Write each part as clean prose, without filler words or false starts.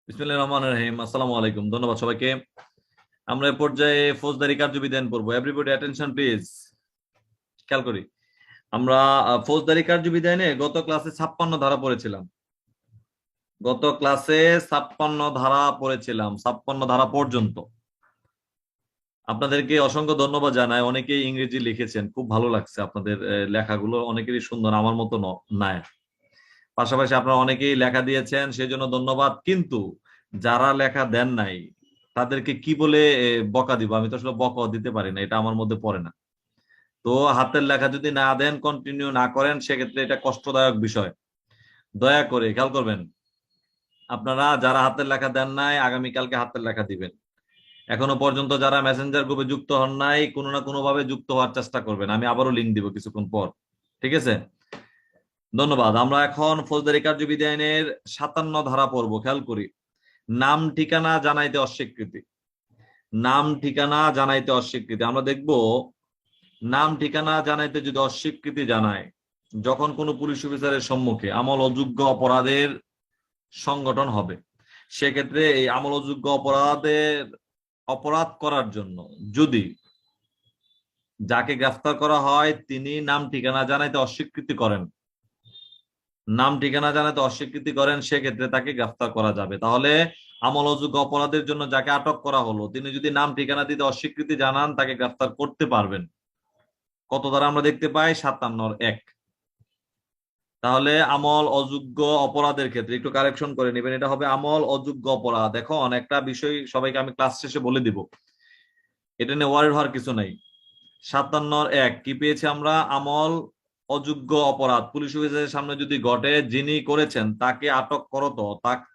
বিসমিল্লাহির রহমানির রহিম। আসসালামু আলাইকুম। ধন্যবাদ সবাইকে। আমরা এই পর্যায়ে ফৌজদারি কার্যবিধান পড়বো। Everybody attention please. খেয়াল করি আমরা ফৌজদারি কার্যবিধানে গত ক্লাসে 56 ধারা পড়েছিলাম। গত ক্লাসে 56 ধারা পড়েছিলাম, 56 ধারা পর্যন্ত। আপনাদেরকে অসংখ্য ধন্যবাদ জানাই, অনেকেই ইংরেজি লিখেছেন, খুব ভালো লাগছে আপনাদের লেখাগুলো, অনেকেরই সুন্দর, আমার মতো নয়। পাশাপাশি আপনারা অনেকেই লেখা দিয়েছেন, সেই জন্য ধন্যবাদ। কিন্তু যারা লেখা দেন নাই তাদেরকে কি বলে বকা দিব? আমি তো আসলে বকা দিতে পারি না, এটা আমার মধ্যে পড়ে না। তো হাতের লেখা যদি না দেন, কন্টিনিউ না করেন, সেক্ষেত্রে এটা কষ্টদায়ক বিষয়। দয়া করে খেয়াল করবেন, আপনারা যারা হাতের লেখা দেন নাই আগামীকালকে হাতের লেখা দিবেন। এখনো পর্যন্ত যারা মেসেঞ্জার গ্রুপে যুক্ত হন নাই, কোনো না কোনো ভাবে যুক্ত হওয়ার চেষ্টা করবেন। আমি আবারও লিঙ্ক দিব কিছুক্ষণ পর। ঠিক আছে, ধন্যবাদ। আমরা এখন ফৌজদারি কার্যবিধি আইনের 57 ধারা পড়বো। খেয়াল করি, নাম ঠিকানা জানাইতে অস্বীকৃতি। নাম ঠিকানা জানাইতে অস্বীকৃতি আমরা দেখব। নাম ঠিকানা জানাইতে যদি অস্বীকৃতি জানায়, যখন কোনো পুলিশ অফিসারের সম্মুখে আমল অযোগ্য অপরাধের সংগঠন হবে, সেক্ষেত্রে এই আমল অযোগ্য অপরাধ করার জন্য যদি যাকে গ্রেফতার করা হয় তিনি নাম ঠিকানা জানাইতে অস্বীকৃতি করেন, সেক্ষেত্রে তাকে গ্রেফতার করা যাবে। তাহলে আমল অযোগ্য অপরাধের জন্য যাকে আটক করা হলো, তিনি যদি নাম ঠিকানা দিতে অস্বীকৃতি জানান, তাকে গ্রেফতার করতে পারবেন। কত দ্বারা আমরা দেখতে পাই? 57(1). তাহলে আমল অযোগ্য অপরাধের ক্ষেত্রে একটু কারেকশন করে নেবেন, এটা হবে আমল অযোগ্য অপরাধ। এখন একটা বিষয় সবাইকে আমি ক্লাস শেষে বলে দিব, এটা নিয়ে ওয়ারিড হওয়ার কিছু নাই। 57(1) কি পেয়েছি আমরা? আমল অযোগ্য অপরাধ পুলিশ অফিসারের সামনে যদি ঘটে, যিনি করেছেন তাকে আটক করো, তো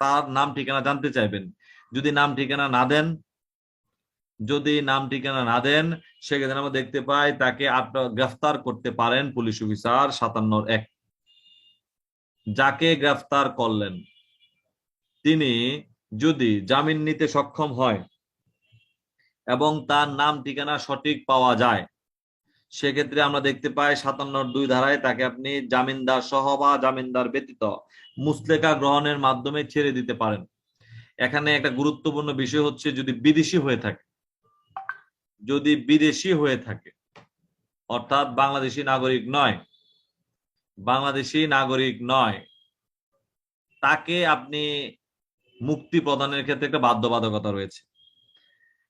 তার নাম ঠিকানা জানতে চাইবেন। যদি নাম ঠিকানা না দেন, সেক্ষেত্রে আমরা দেখতে পাই তাকে গ্রেফতার করতে পারেন পুলিশ অফিসার। 57(1). যাকে গ্রেফতার করলেন তিনি যদি জামিন নিতে সক্ষম হয় এবং তার নাম ঠিকানা সঠিক পাওয়া যায়, সেক্ষেত্রে আমরা দেখতে পাই 57(2) ধারায় তাকে আপনি জামিনদার সহ বা জামিনদার ব্যতীত মুচলেকা গ্রহণের মাধ্যমে ছেড়ে দিতে পারেন। এখানে একটা গুরুত্বপূর্ণ বিষয় হচ্ছে, যদি বিদেশি হয়ে থাকে, অর্থাৎ বাংলাদেশি নাগরিক নয়, তাকে আপনি মুক্তি প্রদানের ক্ষেত্রে একটা বাধ্যবাধকতা রয়েছে।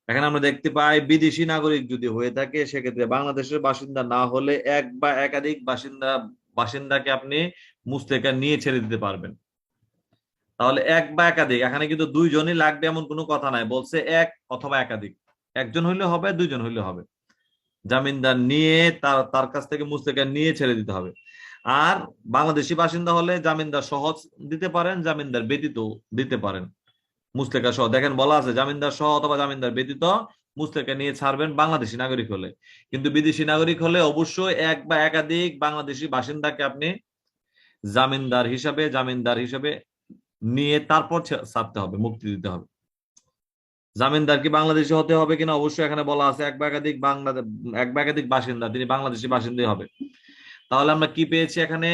এখানে আমরা দেখতে পাই বিদেশি নাগরিক যদি হয়ে থাকে, সেক্ষেত্রে বাংলাদেশের বাসিন্দা না হলে এক বা একাধিক বাসিন্দাকে আপনি মুচলেকা নিয়ে ছেড়ে দিতে পারবেন। তাহলে এক বা একাধিক, এখানে কিন্তু দুইজনই লাগবে এমন কোনো কথা নাই, বলছে এক অথবা একাধিক। একজন হইলে হবে, দুইজন হইলে হবে। জামিনদার নিয়ে তার কাছ থেকে মুচলেকা নিয়ে ছেড়ে দিতে হবে। আর বাংলাদেশি বাসিন্দা হলে জামিনদার সহজ দিতে পারেন, জামিনদার ব্যতীত দিতে পারেন। মুচলেকা সহ, দেখেন বলা আছে জামিনদার সহ অথবা জামিনদার ব্যতীত মুচলেকা নিয়ে ছাড়বেন বাংলাদেশি নাগরিক হলে। কিন্তু বিদেশি নাগরিক হলে অবশ্যই এক বা একাধিক বাংলাদেশি বাসিন্দাকে আপনি জামিনদার হিসাবে নিয়ে তারপর ছাড়তে হবে, মুক্তি দিতে হবে। জামিনদার কি বাংলাদেশি হতে হবে কিনা? অবশ্যই এখানে বলা আছে এক বা একাধিক বাসিন্দা, তিনি বাংলাদেশি বাসিন্দাই হবে। তাহলে আমরা কি পেয়েছি এখানে?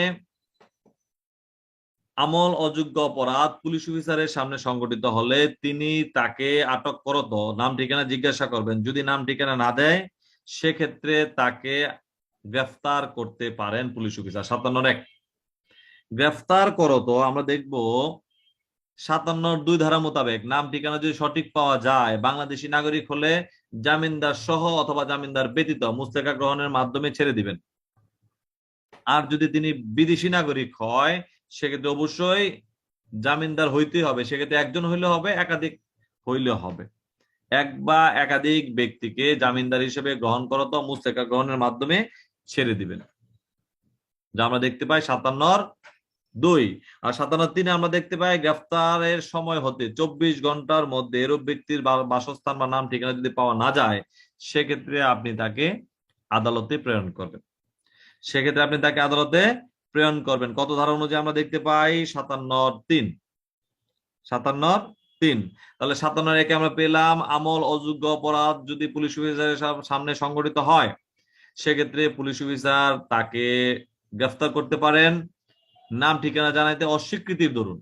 আমল অযোগ্য অপরাধ পুলিশ অফিসারের সামনে সংগঠিত হলে তিনি তাকে আটক করত নাম ঠিকানা জিজ্ঞাসা করবেন। যদি নাম ঠিকানা না দেয়, সেক্ষেত্রে তাকে গ্রেফতার করতে পারেন পুলিশ অফিসার। 57(1) গ্রেফতার করত আমরা দেখব 57(2) ধারা মোতাবেক নাম ঠিকানা যদি সঠিক পাওয়া যায়, বাংলাদেশি নাগরিক হলে জামিনদার সহ অথবা জামিনদার ব্যতীত মুচলেকা গ্রহণের মাধ্যমে ছেড়ে দিবেন। আর যদি তিনি বিদেশি নাগরিক হয়, সেক্ষেত্রে অবশ্যই জামিনদার হইতেই হবে। সেক্ষেত্রে একজন হইলে হবে, একাধিক হইলে হবে। এক বা একাধিক ব্যক্তিকে জামিনদার হিসেবে গ্রহণ করত মুচলেকা গ্রহণের মাধ্যমে ছেড়ে দিবেন, যা আমরা দেখতে পাই 57(2). আর 57(3) আমরা দেখতে পাই গ্রেফতারের সময় হতে 24 ঘন্টার মধ্যে এরূপ ব্যক্তির বাসস্থান বা নাম ঠিকানা যদি পাওয়া না যায়, সেক্ষেত্রে আপনি তাকে আদালতে প্রেরণ করবেন। কত ধারা অনুযায়ী আমরা দেখতে পাই? 57(3). 57(3). তাহলে 57(1) আমরা পেলাম, আমল অযোগ্য অপরাধ যদি পুলিশ অফিসারের সামনে সংগঠিত হয়, সেক্ষেত্রে পুলিশ অফিসার তাকে গ্রেফতার করতে পারেন নাম ঠিকানা জানাইতে অস্বীকৃতির দরুন।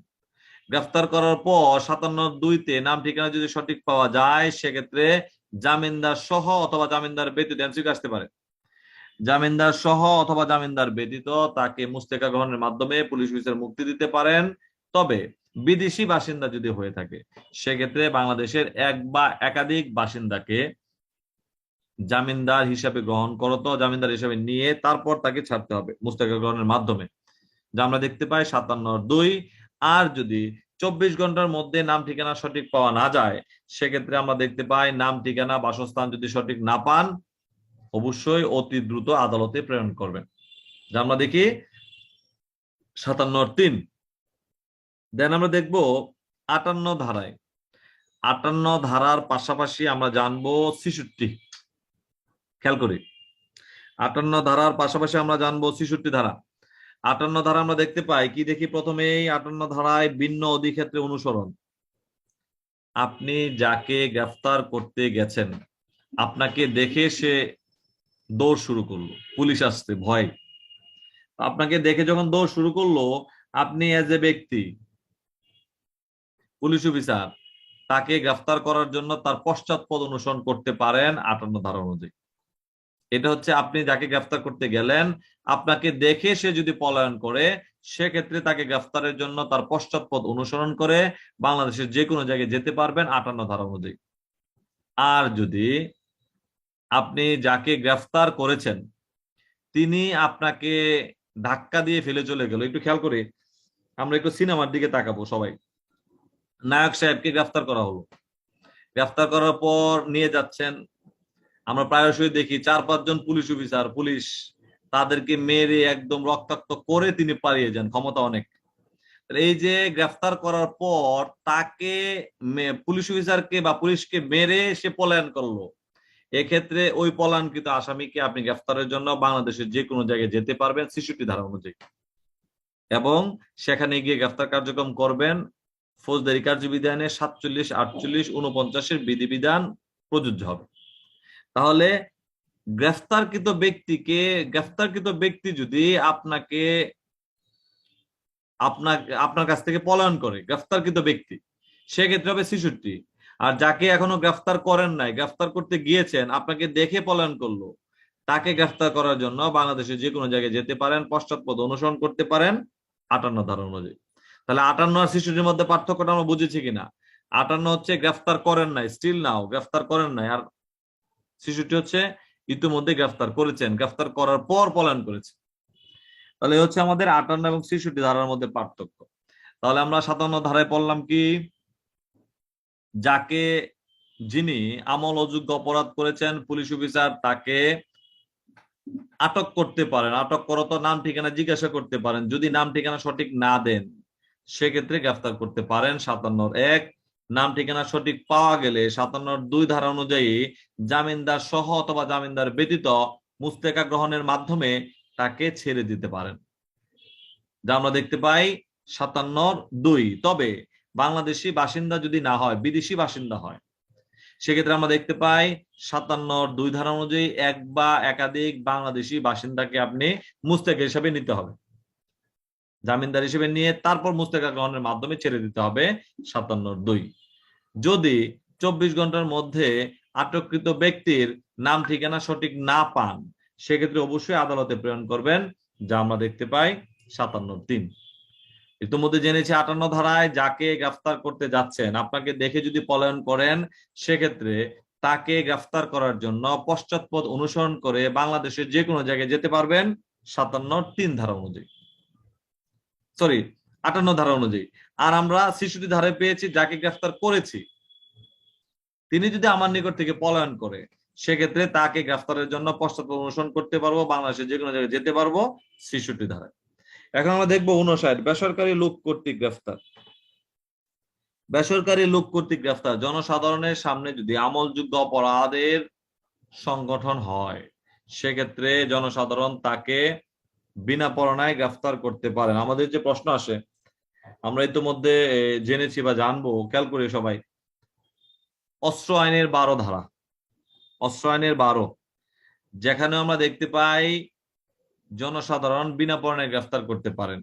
গ্রেফতার করার পর 57(2)তে নাম ঠিকানা যদি সঠিক পাওয়া যায় সেক্ষেত্রে জামিনদার সহ অথবা জামিনদার ব্যতীত এমসিকিউ আসতে পারে, জামিনদার সহ অথবা জামিনদার ব্যতীত তাকে মুস্তেকা গ্রহণের মাধ্যমে পুলিশ অফিসার মুক্তি দিতে পারেন। তবে বিদেশি বাসিন্দা যদি হয়ে থাকে সেক্ষেত্রে বাংলাদেশের এক বা একাধিক বাসিন্দাকে জামিনদার হিসাবে গ্রহণ করতো, জামিনদার হিসাবে নিয়ে তারপর তাকে ছাড়তে হবে মুস্তেকা গ্রহণের মাধ্যমে, যা আমরা দেখতে পাই 57(2). আর যদি 24 ঘন্টার মধ্যে নাম ঠিকানা সঠিক পাওয়া না যায় সেক্ষেত্রে আমরা দেখতে পাই নাম ঠিকানা বাসস্থান যদি সঠিক না পান অবশ্যই অতি দ্রুত আদালতে প্রেরণ করবেন, যা আমরা দেখি 57(3). দেন আমরা দেখব 58 ধারায়। 58 ধারার পাশাপাশি আমরা জানবো 66। খেয়াল করি 58 ধারার পাশাপাশি আমরা জানবো 66 ধারা। 58 ধারা আমরা দেখতে পাই কি, দেখি প্রথমেই 58 ধারায় ভিন্ন অধিক্ষেত্রে অনুসরণ। আপনি যাকে গ্রেফতার করতে গেছেন আপনাকে দেখে সে দৌড় শুরু করলো, পুলিশ আসছে ভয়, আপনাকে দেখে যখন দৌড় শুরু করলো আপনি এজ এ ব্যক্তি পুলিশ অফিসার তাকে গ্রেফতার করার জন্য তার পশ্চাৎপদ অনুসরণ করতে পারেন 58 ধারা অনুযায়ী। এটা হচ্ছে আপনি যাকে গ্রেফতার করতে গেলেন আপনাকে দেখে সে যদি পলায়ন করে সেক্ষেত্রে তাকে গ্রেফতারের জন্য তার পশ্চাৎপদ অনুসরণ করে বাংলাদেশের যে কোনো জায়গায় যেতে পারবেন 58 ধারা অনুযায়ী। আর যদি আপনি যাকে গ্রেফতার করেছেন তিনি আপনাকে ধাক্কা দিয়ে ফেলে চলে গেল, একটু খেয়াল করে আমরা একটু সিনেমার দিকে তাকাবো সবাই। নায়ক সাহেবকে গ্রেফতার করা হলো, গ্রেফতার করার পর নিয়ে যাচ্ছেন, আমরা প্রায়শই দেখি 4-5 জন পুলিশ অফিসার পুলিশ তাদেরকে মেরে একদম রক্তাক্ত করে তিনি পালিয়ে যান, ক্ষমতা অনেক। এই যে গ্রেফতার করার পর তাকে পুলিশ অফিসারকে বা পুলিশকে মেরে সে পলায়ন করলো, এক্ষেত্রে ওই পলায়নকৃত আসামিকে আপনি গ্রেফতারের জন্য বাংলাদেশের যে কোনো জায়গায় যেতে পারবেন 66 ধারা অনুযায়ী, এবং সেখানে গিয়ে গ্রেফতার কার্যক্রম করবেন ফৌজদারি কার্যবিধানে 47, 48, 49-এর বিধিবিধান প্রযোজ্য হবে। তাহলে গ্রেফতারকৃত ব্যক্তি যদি আপনার কাছ থেকে পলায়ন করে গ্রেফতারকৃত ব্যক্তি সেক্ষেত্রে হবে 66। আর যাকে এখনো গ্রেফতার করেন নাই, গ্রেফতার করতে গিয়েছেন আপনাকে দেখে পলায়ন করলো, তাকে গ্রেফতার করার জন্য বাংলাদেশে যে কোনো জায়গায় যেতে পারেন, পশ্চাৎপদ অনুসরণ করতে পারেন 58 ধারা অনুযায়ী। তাহলে 58 আর 66-এর মধ্যে পার্থক্যটা আমরা বুঝেছি কিনা? 58 হচ্ছে গ্রেফতার করেন নাই, স্টিল নাও গ্রেফতার করেন নাই, আর 66 হচ্ছে ইতিমধ্যে গ্রেফতার করেছেন, গ্রেফতার করার পর পলায়ন করেছেন। তাহলে হচ্ছে আমাদের 58 এবং 66 ধারার মধ্যে পার্থক্য। তাহলে আমরা 57 ধারায় পড়লাম কি, যিনি আমল অযোগ্য অপরাধ করেছেন পুলিশ অফিসার তাকে আটক করতে পারেন, আটক করো তো নাম ঠিকানা জিজ্ঞাসা করতে পারেন, যদি নাম ঠিকানা সঠিক না দেন সেক্ষেত্রে গ্রেফতার করতে পারেন 57(1). নাম ঠিকানা সঠিক পাওয়া গেলে 57(2) ধারা অনুযায়ী জামিনদার সহ অথবা জামিনদার ব্যতীত মুস্তেকা গ্রহণের মাধ্যমে তাকে ছেড়ে দিতে পারেন, যা আমরা দেখতে পাই 57(2). তবে বাংলাদেশি বাসিন্দা যদি না হয়, বিদেশি বাসিন্দা হয়, সেক্ষেত্রে আমরা দেখতে পাই 57(2) ধারা অনুযায়ী এক বা একাধিক বাংলাদেশি বাসিন্দাকে আপনি মুস্তেকা হিসেবে নিতে হবে, জামিনদার হিসেবে নিয়ে তারপর মুস্তেকা গ্রহণের মাধ্যমে ছেড়ে দিতে হবে 57(2). যদি 24 ঘন্টার মধ্যে আটককৃত ব্যক্তির নাম ঠিকানা সঠিক না পান সেক্ষেত্রে অবশ্যই আদালতে প্রেরণ করবেন, যা আমরা দেখতে পাই 57(3). ইতিমধ্যে জেনেছি 58 ধারায় যাকে গ্রেফতার করতে যাচ্ছেন আপনাকে দেখে যদি পলায়ন করেন সেক্ষেত্রে তাকে গ্রেফতার করার জন্য পশ্চাৎপদ অনুসরণ করে বাংলাদেশের যে কোনো জায়গায় যেতে পারবেন 57(3) ধারা অনুযায়ী, 58 ধারা অনুযায়ী। আর আমরা 66 ধারায় পেয়েছি যাকে গ্রেফতার করেছি তিনি যদি আমার নিকট থেকে পলায়ন করে সেক্ষেত্রে তাকে গ্রেফতারের জন্য পশ্চাৎপদ অনুসরণ করতে পারবো, বাংলাদেশের যে কোনো জায়গায় যেতে পারবো 66 ধারায়। এখন আমরা দেখবো 59 বেসরকারি লোক কর্তৃক গ্রেফতার। বেসরকারি লোক কর্তৃক গ্রেফতার জনসাধারণের সামনে যদি আমলযোগ্য অপরাধের সংগঠন হয় সেক্ষেত্রে জনসাধারণ তাকে বিনা পরোয়ানায় গ্রেফতার করতে পারেন। আমাদের যে প্রশ্ন আসে আমরা ইতিমধ্যে জেনেছি বা জানবো, খেয়াল করি সবাই, অস্ত্র আইনের 12 ধারা, অস্ত্র আইনের 12, যেখানে আমরা দেখতে পাই জনসাধারণ বিনা পরোয়ানায় গ্রেফতার করতে পারেন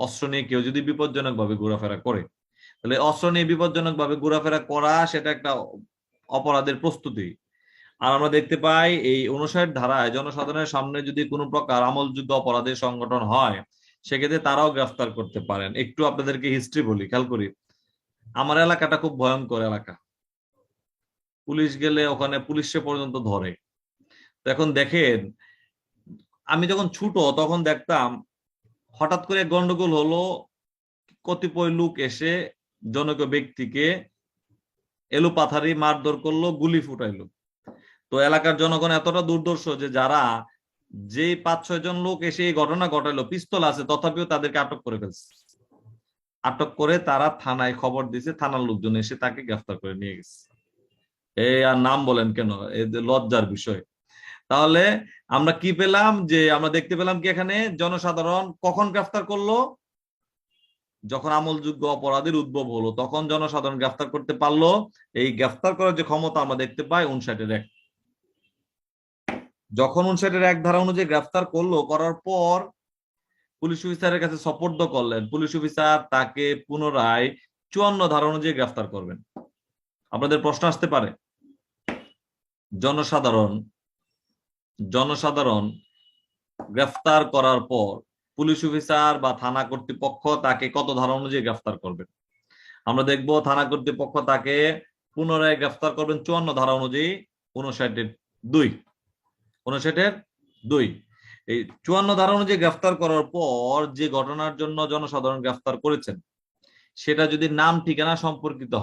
অস্ত্র নিয়ে কেউ যদি বিপজ্জনক ভাবে ঘোরাফেরা করে। তাহলে অস্ত্র নিয়ে বিপজ্জনক ভাবে ঘোরাফেরা করা সেটা একটা অপরাধের প্রস্তুতি। আর আমরা দেখতে পাই এই 59 ধারায় জনসাধারণের সামনে যদি কোনো প্রকার আমলযোগ্য অপরাধের সংগঠন হয় সেক্ষেত্রে তারাও গ্রেফতার করতে পারেন। একটু আপনাদেরকে হিস্ট্রি বলি, খেয়াল করি। আমার এলাকাটা খুব ভয়ঙ্কর এলাকা, পুলিশ গেলে ওখানে পুলিশে পর্যন্ত ধরে। তো এখন দেখেন, আমি যখন ছোট তখন দেখতাম হঠাৎ করে গন্ডগোল হলো, কতিপয় লোক এসে জনৈক ব্যক্তিকে এলোপাথারি মারধর করলো, গুলি ফুটাইলো। তো এলাকার জনগণ এতটা দুর্দর্শ যে যারা যে 5-6 জন লোক এসে এই ঘটনা ঘটাইলো, পিস্তল আছে তথাপিও তাদেরকে আটক করে ফেলছে। আটক করে তারা থানায় খবর দিয়েছে, থানার লোকজন এসে তাকে গ্রেফতার করে নিয়ে গেছে। এই আর নাম বলেন কেন, লজ্জার বিষয়। তাহলে আমরা কি পেলাম, যে আমরা দেখতে পেলাম কি এখানে জনসাধারণ কখন গ্রেফতার করলো, যখন আমলযোগ্য অপরাধের উদ্ভব হলো তখন জনসাধারণ গ্রেফতার করতে পারলো। এই গ্রেফতার করার যে ক্ষমতা আমরা দেখতে পাই 59-এর এক। যখন 59-এর এক ধারা অনুযায়ী গ্রেফতার করলো, করার পর পুলিশ অফিসারের কাছে সোপর্দ করলেন, পুলিশ অফিসার তাকে পুনরায় 54 ধারা অনুযায়ী গ্রেফতার করবেন। আপনাদের প্রশ্ন আসতে পারে, জনসাধারণ জনসাধারণ গ্রেফতার করার পর পুলিশ অফিসার বা থানা কর্তৃপক্ষ তাকে কত ধারা অনুযায়ী গ্রেফতার করবেন? আমরা দেখব থানা কর্তৃপক্ষ তাকে পুনরায় গ্রেফতার করবেন 54 ধারা অনুযায়ী 59-এর 2। 59-এর 2 এই 54 ধারা অনুযায়ী গ্রেফতার করার পর যে ঘটনার জন্য জনসাধারণ গ্রেফতার করেছেন সেটা যদি নাম ঠিকানা সম্পর্কিত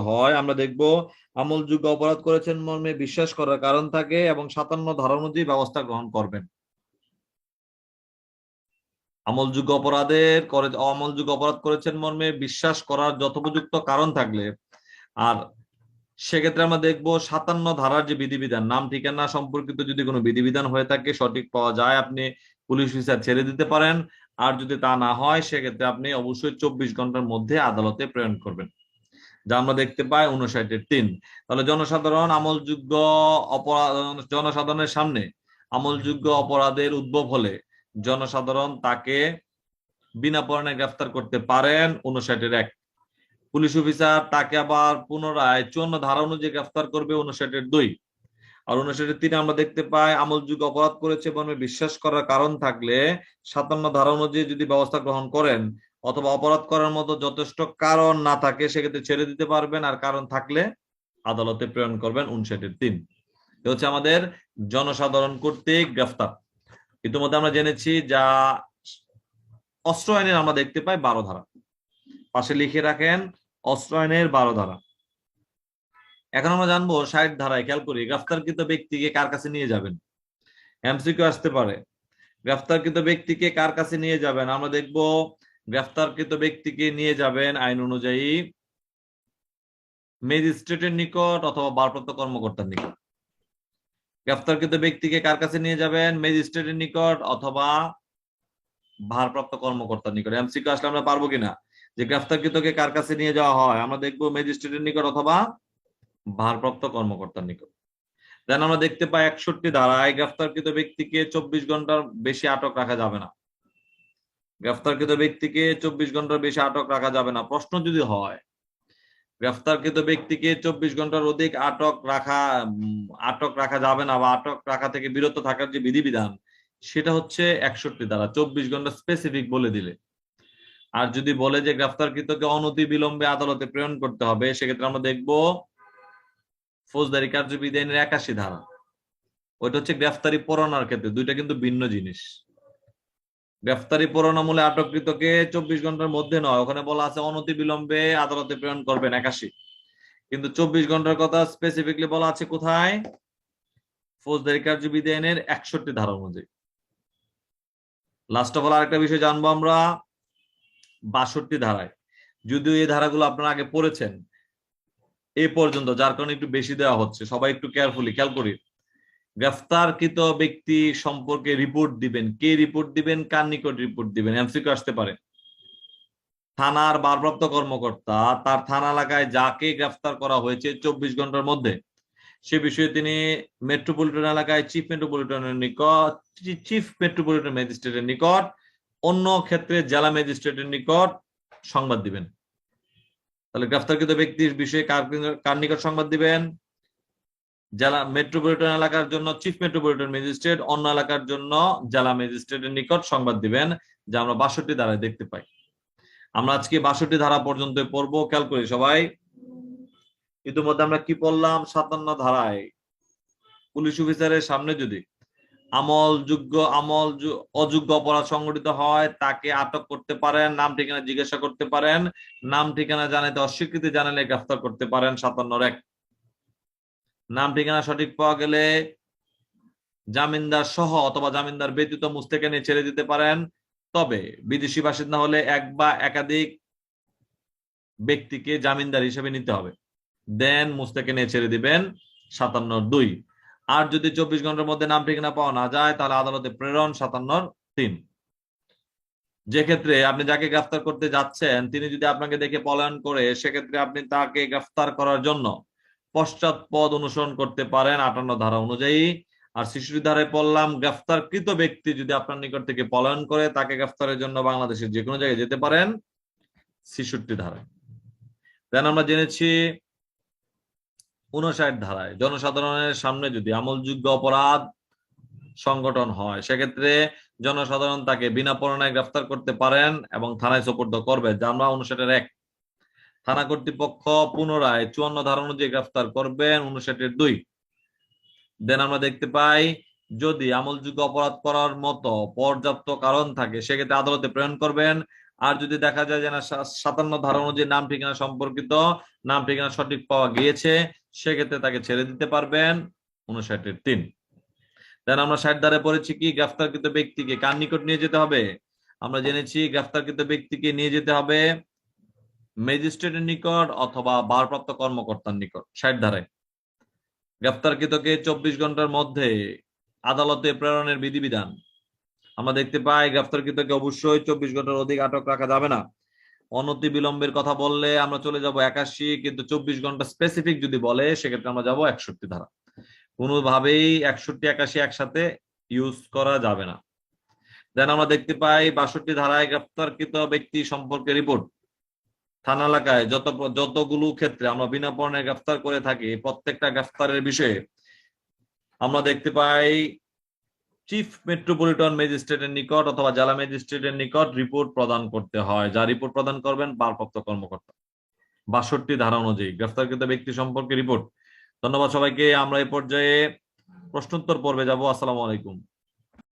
হয়, আমরা দেখব আমলযোগ্য অপরাধ করেছেন মর্মে বিশ্বাস করার কারণ থাকে এবং 57 ধারা অনুযায়ী ব্যবস্থা গ্রহণ করবেন। আমলযোগ্য অপরাধ করেছেন মর্মে বিশ্বাস করার যথোপযুক্ত কারণ থাকলে, আর সেক্ষেত্রে আমরা দেখবো 57 ধারার যে বিধিবিধান, নাম ঠিকানা সম্পর্কিত যদি কোনো বিধিবিধান হয়ে থাকে সঠিক পাওয়া যায়, আপনি পুলিশ অফিসার ছেড়ে দিতে পারেন। আর যদি তা না হয় সেক্ষেত্রে আপনি অবশ্যই 24 ঘন্টার মধ্যে আদালতে প্রেরণ করবেন, যা আমরা দেখতে পাই 59-এর 3। তাহলে জনসাধারণের সামনে আমলযোগ্য অপরাধের উদ্ভব হলে জনসাধারণ তাকে বিনা পরোয়ানায় গ্রেফতার করতে পারেন 59-এর 1। পুলিশ অফিসার তাকে আবার পুনরায় 54 ধারা অনুযায়ী গ্রেফতার করবে 59-এর 2। আর 59-এর 3 আমরা দেখতে পাই আমলযোগ্য অপরাধ করেছে মর্মে বিশ্বাস করার কারণ থাকলে 57 ধারা অনুযায়ী যদি ব্যবস্থা গ্রহণ করেন অথবা অপরাধ করার মতো যথেষ্ট কারণ না থাকে সেক্ষেত্রে ছেড়ে দিতে পারবেন, আর কারণ থাকলে আদালতে প্রেরণ করবেন 59-এর 3। এ হচ্ছে আমাদের জনসাধারণ কর্তৃক গ্রেফতার। ইতিমধ্যে আমরা জেনেছি যা অস্ত্র আইনের আমরা দেখতে পাই 12 ধারা, পাশে লিখে রাখেন অস্ত্র আইনের 12 ধারা। এখন আমরা জানবো 60 ধারায়, খেয়াল করি গ্রেফতারকৃত ব্যক্তিকে কার কাছে নিয়ে যাবেন। এমসিকিউ আসতে পারে, গ্রেফতারকৃত ব্যক্তিকে কার কাছে নিয়ে যাবেন? আমরা দেখব গ্রেফতারকৃত ব্যক্তিকে নিয়ে যাবেন আইন অনুযায়ী ম্যাজিস্ট্রেটের নিকট অথবা ভারপ্রাপ্ত কর্মকর্তার নিকট। গ্রেফতারকৃত ব্যক্তিকে কার কাছে নিয়ে যাবেন? ম্যাজিস্ট্রেটের নিকট অথবা ভারপ্রাপ্ত কর্মকর্তার নিকট। এমসিকিউ আসলে আমরা পারবো কিনা যে গ্রেফতারকৃতকে কার কাছে নিয়ে যাওয়া হয়? আমরা দেখবো ম্যাজিস্ট্রেটের নিকট অথবা ভারপ্রাপ্ত কর্মকর্তার নিকট। দেন আমরা দেখতে পাই 61 ধারায় গ্রেফতারকৃত ব্যক্তিকে 24 ঘন্টার বেশি আটক রাখা যাবে না। গ্রেফতারকৃত ব্যক্তিকে 24 ঘন্টার বেশি আটক রাখা যাবে না। প্রশ্ন যদি হয় গ্রেফতারকৃত ব্যক্তিকে 24 ঘন্টার অধিক আটক রাখা যাবে না বা আটক রাখা থেকে বিরত থাকার যে বিধিবিধান সেটা হচ্ছে 61 ধারা, 24 ঘন্টা স্পেসিফিক বলে দিলে। আর যদি বলে যে গ্রেফতারকৃতকে অনতি বিলম্বে আদালতে প্রেরণ করতে হবে সেক্ষেত্রে আমরা দেখবো ফৌজদারি কার্যবিধি আইনের 81 ধারা। ওইটা হচ্ছে গ্রেফতারি পরোয়ানার ক্ষেত্রে, দুইটা কিন্তু ভিন্ন জিনিস। গ্রেফতারি পরোয়ানামূলে আটককৃতকে 24 ঘন্টার মধ্যে নয়, ওখানে বলা আছে অনতি বিলম্বে আদালতে প্রেরণ করবেন 81, কিন্তু 24 ঘন্টার কথা স্পেসিফিকলি বলা আছে কোথায়? ফৌজদারি কার্যবিধি আইনের 61 ধারা অনুযায়ী। লাস্ট অফ অল আরেকটা বিষয় জানবো আমরা 62 ধারায়, যদিও এই ধারাগুলো আপনারা আগে পড়েছেন এই পর্যন্ত, যার কারণে একটু বেশি দেওয়া হচ্ছে, সবাই একটু কেয়ারফুলি খেয়াল করি। গ্রেফতারকৃত ব্যক্তি সম্পর্কে রিপোর্ট দিবেন, কে রিপোর্ট দিবেন, কার নিকট রিপোর্ট দিবেন? এমসিকিউ আসতে পারে। থানার ভারপ্রাপ্ত কর্মকর্তা তার থানা এলাকায় যাকে গ্রেফতার করা হয়েছে 24 ঘন্টার মধ্যে সে বিষয়ে তিনি মেট্রোপলিটন এলাকায় চিফ মেট্রোপলিটন ম্যাজিস্ট্রেটের নিকট অন্য ক্ষেত্রে জেলা ম্যাজিস্ট্রেটের নিকট সংবাদ দিবেন। তাহলে গ্রেফতারকৃত ব্যক্তির বিষয়ে কার নিকট সংবাদ দিবেন? জেলা মেট্রোপলিটন এলাকার জন্য চিফ মেট্রোপলিটন ম্যাজিস্ট্রেট, অন্য এলাকার জন্য জেলা ম্যাজিস্ট্রেটের নিকট সংবাদ দিবেন, যা আমরা 62 ধারায় দেখতে পাই। আমরা আজকে 62 ধারা পর্যন্ত পড়বো, খেয়াল করি সবাই। ইতিমধ্যে আমরা কি পড়লাম? 57 ধারায় পুলিশ অফিসারের সামনে যদি অযোগ্য অপরাধ সংঘটিত হয় তাকে আটক করতে পারেন, নাম ঠিকানা জিজ্ঞাসা করতে পারেন, নাম ঠিকানা জানাতে অস্বীকৃতি জানালে গ্রেফতার করতে পারেন। 57 নাম ঠিকানা সঠিক পাওয়া গেলে জামিনদার সহ অথবা জামিনদার ব্যতীত মুস্তাকে নিয়ে ছেড়ে দিতে পারেন। তবে বিদেশি বাসিন্দা হলে এক বা একাধিক ব্যক্তিকে জামিনদার হিসেবে নিতে হবে, দেন মুস্তাকে নিয়ে ছেড়ে দিবেন। 57(2) আর যদি 24 ঘন্টার মধ্যে নাম ঠিকানা পাওয়া না যায় তাহলে আদালতে প্রেরণ। 57(3) যে ক্ষেত্রে আপনি যাকে গ্রেফতার করতে যাচ্ছেন তিনি যদি আপনাকে দেখে পলায়ন করে, সেক্ষেত্রে আপনি তাকে গ্রেফতার করার জন্য পশ্চাৎ পদ অনুসরণ করতে পারেন 58 ধারা অনুযায়ী। আর 66 ধারায় পড়লাম, গ্রেফতারকৃত ব্যক্তি যদি আপনার নিকট থেকে পলায়ন করে তাকে গ্রেফতারের জন্য বাংলাদেশের যে কোনো জায়গায় যেতে পারেন 66 ধারায়। দেন আমরা জেনেছি 59 ধারায় জনসাধারণের সামনে যদি আমলযোগ্য অপরাধ সংগঠন হয়, সেক্ষেত্রে জনসাধারণ তাকে বিনা পরোয়ানায় গ্রেফতার করতে পারেন এবং থানায় সোপর্দ করবে, যা আমরা 59(1). থানা কর্তৃপক্ষ পুনরায় 54 ধারা অনুযায়ী গ্রেফতার করবেন 59(2). দেন আমরা দেখতে পাই, যদি আমলযোগ্য অপরাধ করার মতো পর্যাপ্ত কারণ থাকে সেক্ষেত্রে আদালতে প্রেরণ করবেন। আর যদি দেখা যায় যে না 57 ধারা অনুযায়ী নাম ঠিকানা সম্পর্কিত নাম ঠিকানা সঠিক পাওয়া গিয়েছে, সেক্ষেত্রে তাকে ছেড়ে দিতে পারবেন 59(3). দেন আমরা 60 ধারায় পড়েছি কি, গ্রেফতারকৃত ব্যক্তিকে কার নিকট নিয়ে যেতে হবে? আমরা জেনেছি গ্রেফতারকৃত ব্যক্তিকে নিয়ে যেতে হবে ম্যাজিস্ট্রেটের নিকট অথবা ভারপ্রাপ্ত কর্মকর্তার নিকট। 60 ধারায় গ্রেফতারকৃতকে 24 ঘন্টার মধ্যে আদালতে প্রেরণের বিধিবিধান আমরা দেখতে পাই। গ্রেফতারকৃতকে অবশ্যই 24 ঘন্টার অধিক আটক রাখা যাবে না। অনতি বিলম্বের কথা বললে আমরা চলে যাব 81, কিন্তু 24 ঘন্টা স্পেসিফিক যদি বলে সেক্ষেত্রে আমরা যাব 61 ধারা। কোনোভাবেই 61, 81 একসাথে ইউজ করা যাবে না। দেন আমরা দেখতে পাই 62 ধারায় গ্রেফতারকৃত ব্যক্তি সম্পর্কে রিপোর্ট। থানা এলাকায় যতগুলো ক্ষেত্রে আমরা বিনা পরোয়ানায় গ্রেফতার করে থাকি, প্রত্যেকটা গ্রেফতারের বিষয়ে আমরা দেখতে পাই চিফ মেট্রোপলিটন ম্যাজিস্ট্রেটের নিকট অথবা জেলা ম্যাজিস্ট্রেটের নিকট রিপোর্ট প্রদান করতে হয়, যা রিপোর্ট প্রদান করবেন ভারপ্রাপ্ত কর্মকর্তা। 62 ধারা অনুযায়ী গ্রেফতারকৃত ব্যক্তি সম্পর্কে রিপোর্ট। ধন্যবাদ সবাইকে। আমরা এই পর্যায়ে প্রশ্নোত্তর পর্বে যাব। আসসালামু আলাইকুম।